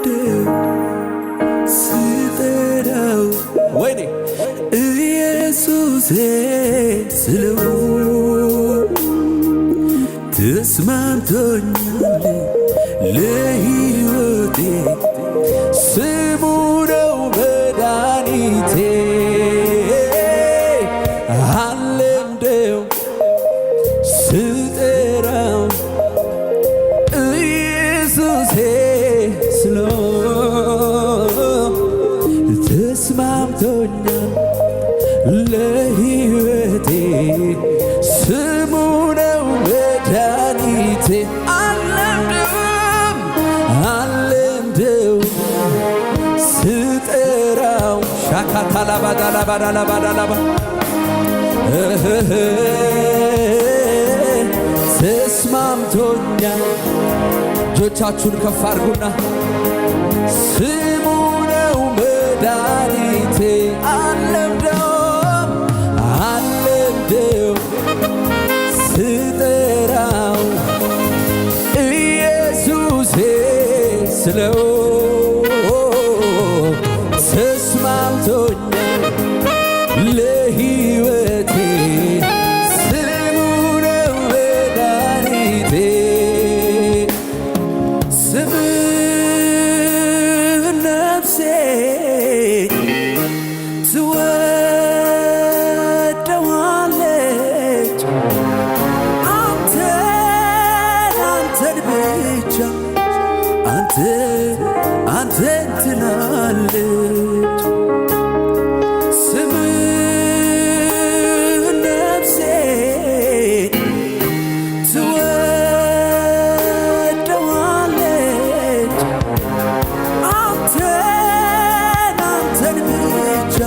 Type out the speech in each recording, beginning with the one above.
አለምደው ስጠራው ወይኔ ኢየሱሴ ስለው ተስማምቶኛል ለሕይወቴ ስሙ ነው መድኃኒቴ አለምደው ስጠራው ኢየሱሴ ስለው ተስማምቶኛል ለሕይወቴ ስሙ ነው መድኃኒቴ አለምደው ስጠራው ሻካታላባዳላባዳላባዳላባ ተስማምቶኛል። እጆቻችሁን ከፍ አድርጉና ስሙ ነው መድኃኒቴ አለምደው ስጠራው ኢየሱሴ ስለው ተስማምቶኛል ለሕይወቴ ስሙ ነው መድኃኒቴ ስምህን ነፍሴ ትወደዋለች አንተን ብቻ አንተን ትላለች ስምህን ነፍሴ ትወደዋለች አንተን ብቻ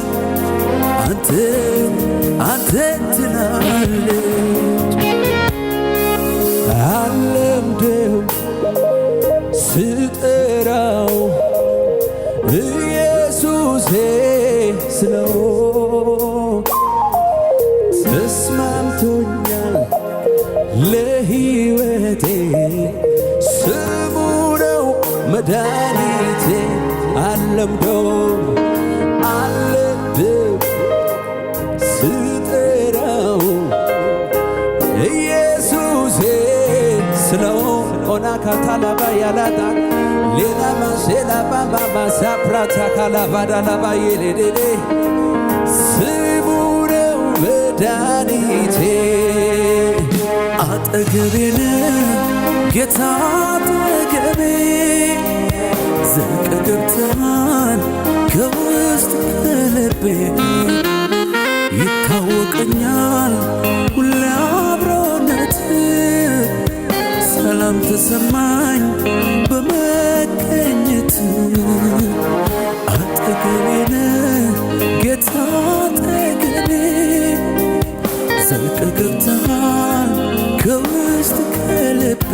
አንተን ትላለች አለምደው ስጠራው ኢየሱሴ ስለው ተስማምቶኛል ለሕይወቴ ስሙ ነው መድኃኒቴ አለምደው ስጠራው ኢየሱሴ ስለው ኦናካታላባ ያላታ ሌላ ማሴላ ባባ ሳፕራታ ካላባዳላባ የሌሌሌ ስሙ ነው መድኃኒቴ አጠገቤ ጌታ አጠገቤ ዘልቀህ ገብተሃል ከውስጥ ከልቤ ይታወቀኛል ሁሌ አብሮነት ሰላም ተሰማኝ በመገኘት አጠገቤ ጌታ አጠገቤ ዘልቀህ ገብተሃል ከውስጥ ከልቤ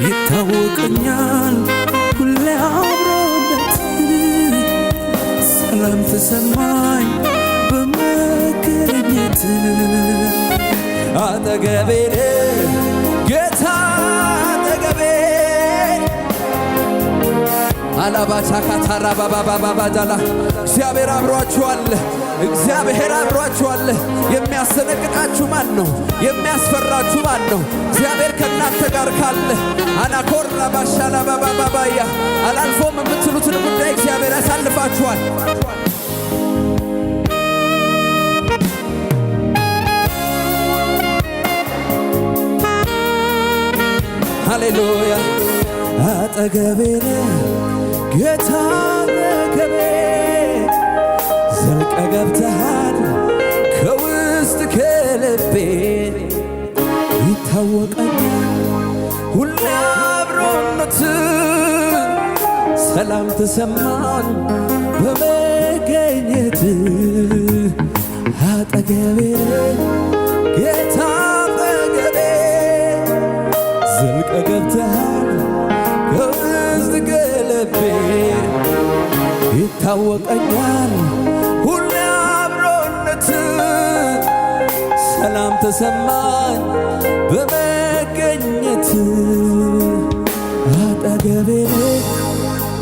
ይታወቀኛል ሁሌ አብሮነት ሰላም ተሰማኝ በመገኘት አጠገቤ ጌታ አጠገቤ አላባቻካታራ ባባባባዳላ እግዚአብሔር አብሯችኋል። እግዚአብሔር አብሯችኋል። የሚያሰነቅቃችሁ ማን ነው? የሚያስፈራችሁ ማን ነው? እግዚአብሔር ከእናንተ ጋር ካለ አናኮራ ባሻላ ባባባያ አላልፎም የምትሉትን ጉዳይ እግዚአብሔር ያሳልፋችኋል። ሃሌሉያ አጠገቤ ጌታ አጠገቤ ዘልቀህ ገብተሃል ከውስጥ ከልቤ ይታወቀኛል ሁሌ አብሮነት ሰላም ተሰማን በመገኘት አጠገቤ ጌታ አጠገቤ ዘልቀህ ገብተሃል ከውስጥ ከልቤ ይታወቀኛል ሁሌ አብሮነት ሰላም ተሰማኝ በመገኘት አጠገቤ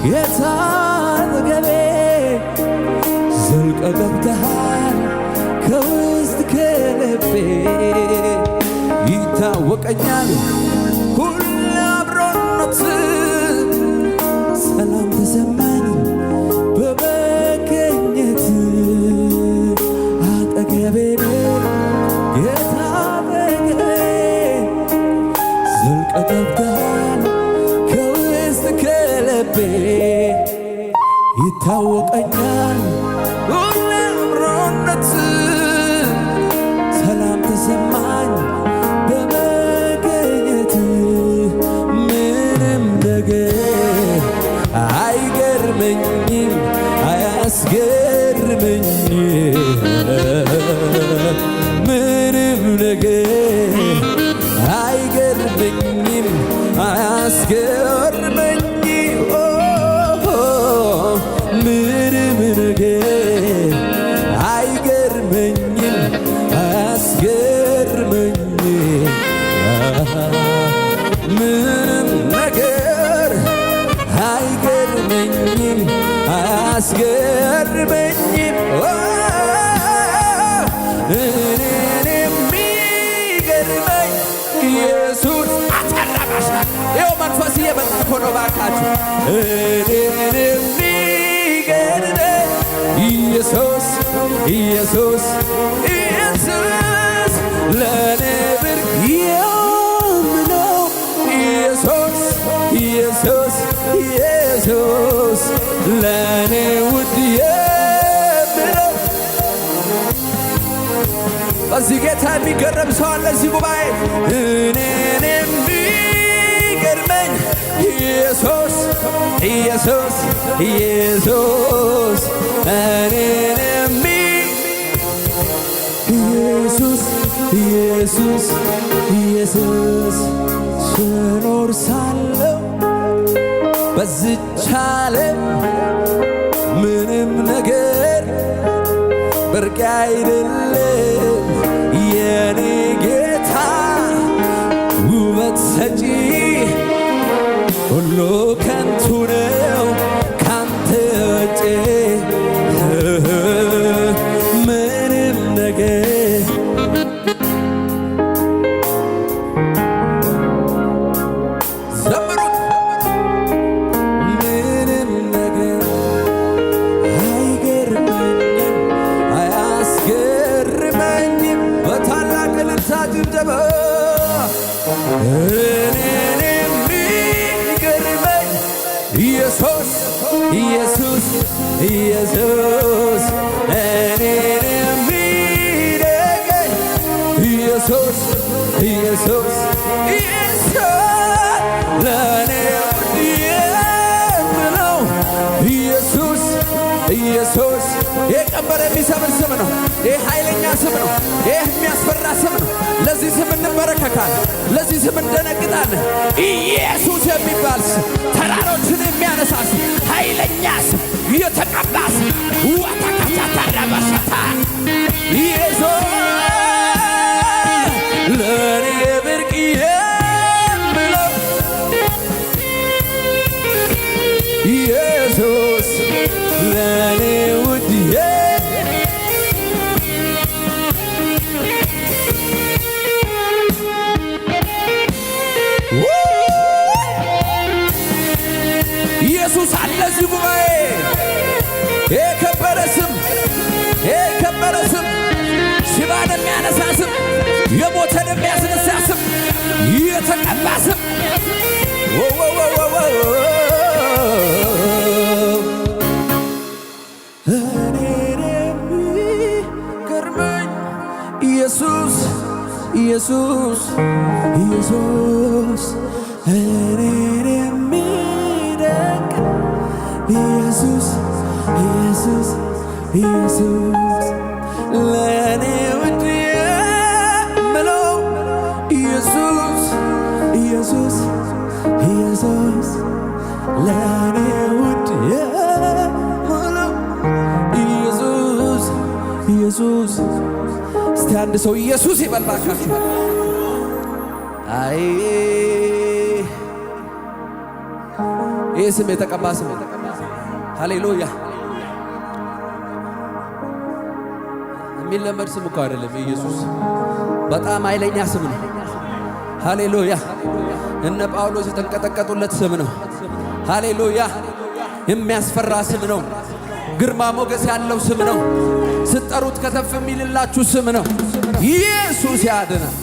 ጌታ አጠገቤ ዘልቀ ገብተሃል ከውስጥ ከልቤ ይታወቀኛል ሁሌ አብሮነት ሰላም ተሰማኝ በመገኘት አጠገቤ ጌታ አጠገቤ ዘልቀ ገብተሃል ከውስጥ ከልቤ ይታወቀኛል ሁሌ አብሮነት ሰላም ተሰማኝ በመገኘት ምንም ነገር አይገርመኝም አያስገርመኝም ምንም ነገር አይገርመኝም አያስገርመኝም ምንም ነገር አይገርመኝም አያስገርመኝም ምንም ነገር አይገርመኝም አያስገርመኝም እኔን የሚገርመኝ ኢየሱስ አተረባሽ ይኸው መንፈስ እየመጣ እኮ ነው ባካችሁ እኔን የሚገርመኝ ኢየሱስ ኢየሱስ ኢየሱስ ለኔ ብርቅ የምለው ኢየሱስ ኢየሱስ ኢየሱስ ለኔ ውድ የምለው በዚህ ጌታ የሚገረም ሰው አለ እዚህ ጉባኤ እኔን የሚገርመኝ ኢየሱስ ኢየሱስ ኢየሱስ እኔን ኢየሱስ ኢየሱስ ኢየሱስ ስኖር ሳለው በዚች ዓለም ምንም ነገር ብርቅ አይደለም የኔ ጌታ ውበት ሰጪ ሁሉ ከንቱ ነው ካንተ ውጭ ምንም ነገር ዘምሩት ምንም ነገር አይገርመኝም አያስገርመኝም በታላቅ እልልታ ጭብጨባ እኔን የሚገርመኝ ኢየሱስ ኢየሱስ ኢየሱስ እኔን የሚደንቀኝ ኢየሱስ ኢየሱስ ኢየሱስ ለእኔ ውድ የምለው ኢየሱስ ኢየሱስ ይህ ቀንበር የሚሰብር ስም ነው። ይህ ኃይለኛ ስም ነው። ይህ የሚያስፈራ ስም ነው። ለዚህ ስም እንበረከካለን። ለዚህ ስም እንደነግጣለን። ኢየሱስ የሚባል ስም ተራሮችን የሚያነሳ ስም ኃይለኛ ስም የተቀባ ስም ዋታካታታራባሻታ ኢየሱስ ለእኔ ብርቅ የምለው ኢየሱስ ለእኔ ውድ ኢየሱስ አለ እዚህ ጉባኤ የከበረ ስም የከበረ ስም ሽባን የሚያነሳ ስም የሞተን የሚያስነሳ ስም የተቀባ ስም እኔን የሚገርመኝ ኢየሱስ ኢየሱስ ኢየሱስ እኔን የሚደንቅ ኢየሱስ ኢየሱስ ኢየሱስ ለእኔ ውድ የምለው ኢየሱስ ኢየሱስ ኢየሱስ ለእኔ ውድ የምለው ኢየሱስ ኢየሱስ እስቲ አንድ ሰው ኢየሱስ ይበልባካችሁ አይ ይህ ስም የተቀባ ስም ነው። ሃሌሉያ። የሚለመድ ስም እኮ አይደለም ኢየሱስ። በጣም ኃይለኛ ስም ነው። ሃሌሉያ። እነ ጳውሎስ የተንቀጠቀጡለት ስም ነው። ሃሌሉያ። የሚያስፈራ ስም ነው። ግርማ ሞገስ ያለው ስም ነው። ስትጠሩት ከተፍ የሚልላችሁ ስም ነው። ኢየሱስ ያድናል።